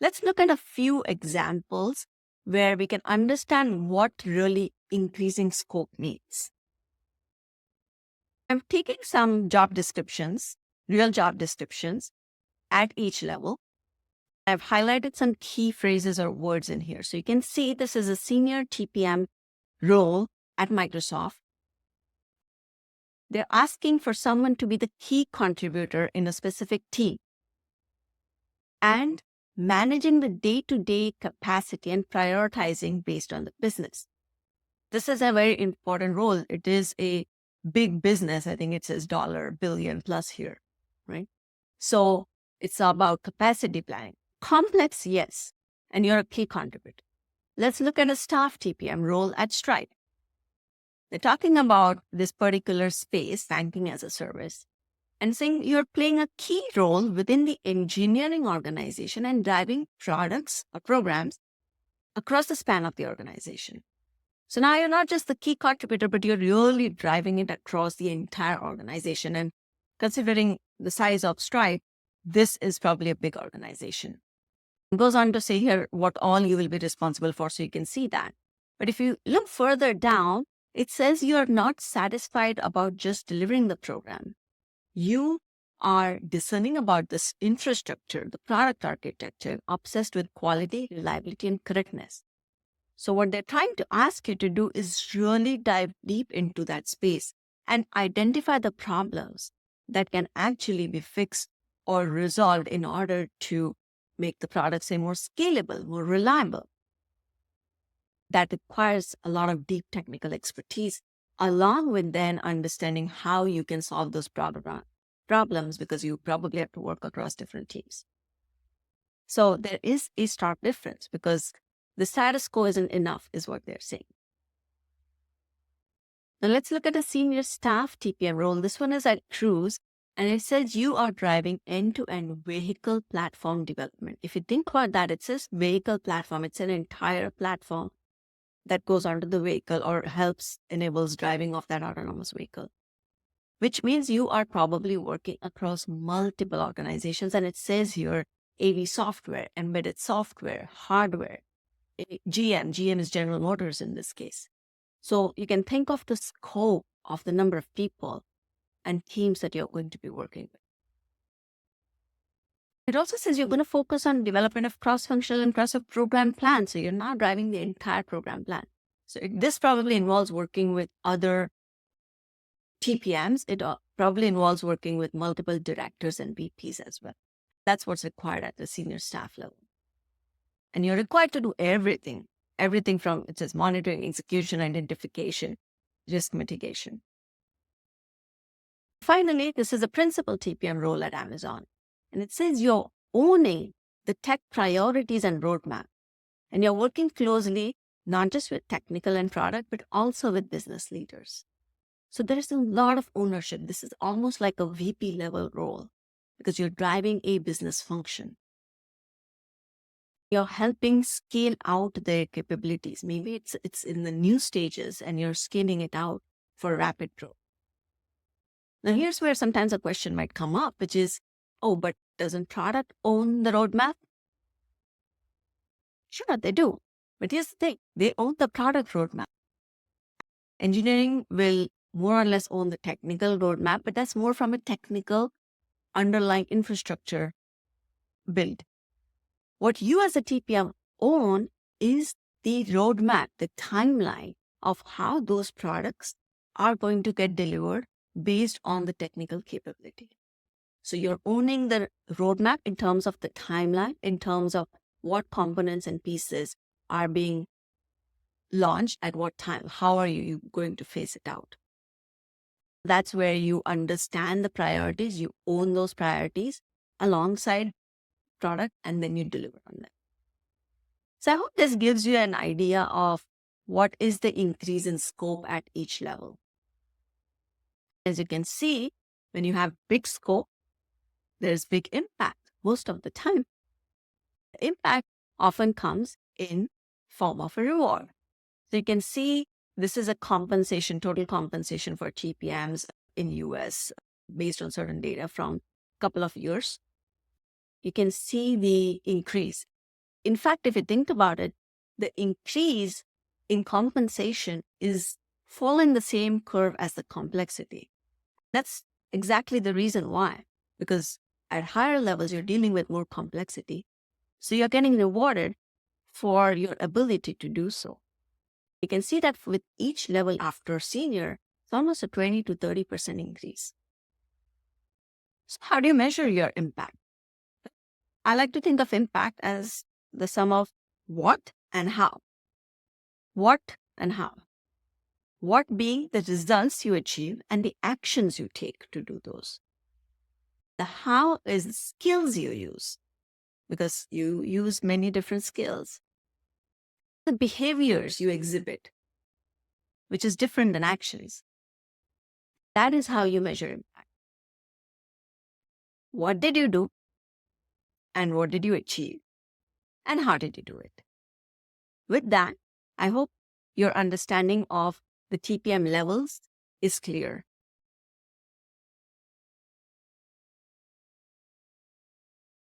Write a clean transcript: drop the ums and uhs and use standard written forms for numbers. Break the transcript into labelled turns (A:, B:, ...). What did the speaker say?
A: Let's look at a few examples where we can understand what really increasing scope means. I'm taking some job descriptions, real job descriptions at each level. I've highlighted some key phrases or words in here. So you can see this is a senior TPM role at Microsoft. They're asking for someone to be the key contributor in a specific team and managing the day-to-day capacity and prioritizing based on the business. This is a very important role. It is a big business. I think it says $billion plus here, right? So it's about capacity planning. Complex, yes, and you're a key contributor. Let's look at a staff TPM role at Stripe. They're talking about this particular space, banking as a service, and saying you're playing a key role within the engineering organization and driving products or programs across the span of the organization. So now you're not just the key contributor, but you're really driving it across the entire organization. And considering the size of Stripe, this is probably a big organization. It goes on to say here what all you will be responsible for, so you can see that. But if you look further down, it says you are not satisfied about just delivering the program. You are discerning about this infrastructure, the product architecture, obsessed with quality, reliability, and correctness. So what they're trying to ask you to do is really dive deep into that space and identify the problems that can actually be fixed or resolved in order to make the product, say, more scalable, more reliable. That requires a lot of deep technical expertise, along with then understanding how you can solve those problems, because you probably have to work across different teams. So there is a stark difference because the status quo isn't enough, is what they're saying. Now let's look at a senior staff TPM role. This one is at Cruise, and it says you are driving end-to-end vehicle platform development. If you think about that, it says vehicle platform. It's an entire platform that goes onto the vehicle or enables driving of that autonomous vehicle, which means you are probably working across multiple organizations. And it says here AV software, embedded software, hardware, GM is General Motors in this case. So you can think of the scope of the number of people and teams that you're going to be working with. It also says you're going to focus on development of cross-functional and cross-program plans. So you're not driving the entire program plan. So this probably involves working with other TPMs. It probably involves working with multiple directors and VPs as well. That's what's required at the senior staff level. And you're required to do everything from, it says, monitoring, execution, identification, risk mitigation. Finally, this is a principal TPM role at Amazon. And it says you're owning the tech priorities and roadmap. And you're working closely, not just with technical and product, but also with business leaders. So there's a lot of ownership. This is almost like a VP level role because you're driving a business function. You're helping scale out their capabilities. Maybe it's in the new stages and you're scaling it out for rapid growth. Now, here's where sometimes a question might come up, which is, oh, but doesn't product own the roadmap? Sure, they do. But here's the thing, they own the product roadmap. Engineering will more or less own the technical roadmap, but that's more from a technical underlying infrastructure build. What you as a TPM own is the roadmap, the timeline of how those products are going to get delivered based on the technical capability. So you're owning the roadmap in terms of the timeline, in terms of what components and pieces are being launched at what time. How are you going to phase it out? That's where you understand the priorities, you own those priorities alongside product, and then you deliver on them. So I hope this gives you an idea of what is the increase in scope at each level. As you can see, when you have big scope, there's big impact most of the time. The impact often comes in form of a reward. So you can see this is a compensation, total compensation for TPMs in US based on certain data from a couple of years. You can see the increase. In fact, if you think about it, the increase in compensation is following the same curve as the complexity. That's exactly the reason why, because at higher levels, you're dealing with more complexity. So you're getting rewarded for your ability to do so. You can see that with each level after senior, it's almost a 20 to 30% increase. So how do you measure your impact? I like to think of impact as the sum of what and how. What and how. What being the results you achieve and the actions you take to do those. The how is the skills you use, because you use many different skills. The behaviors you exhibit, which is different than actions. That is how you measure impact. What did you do? And what did you achieve? And how did you do it? With that, I hope your understanding of the TPM levels is clear.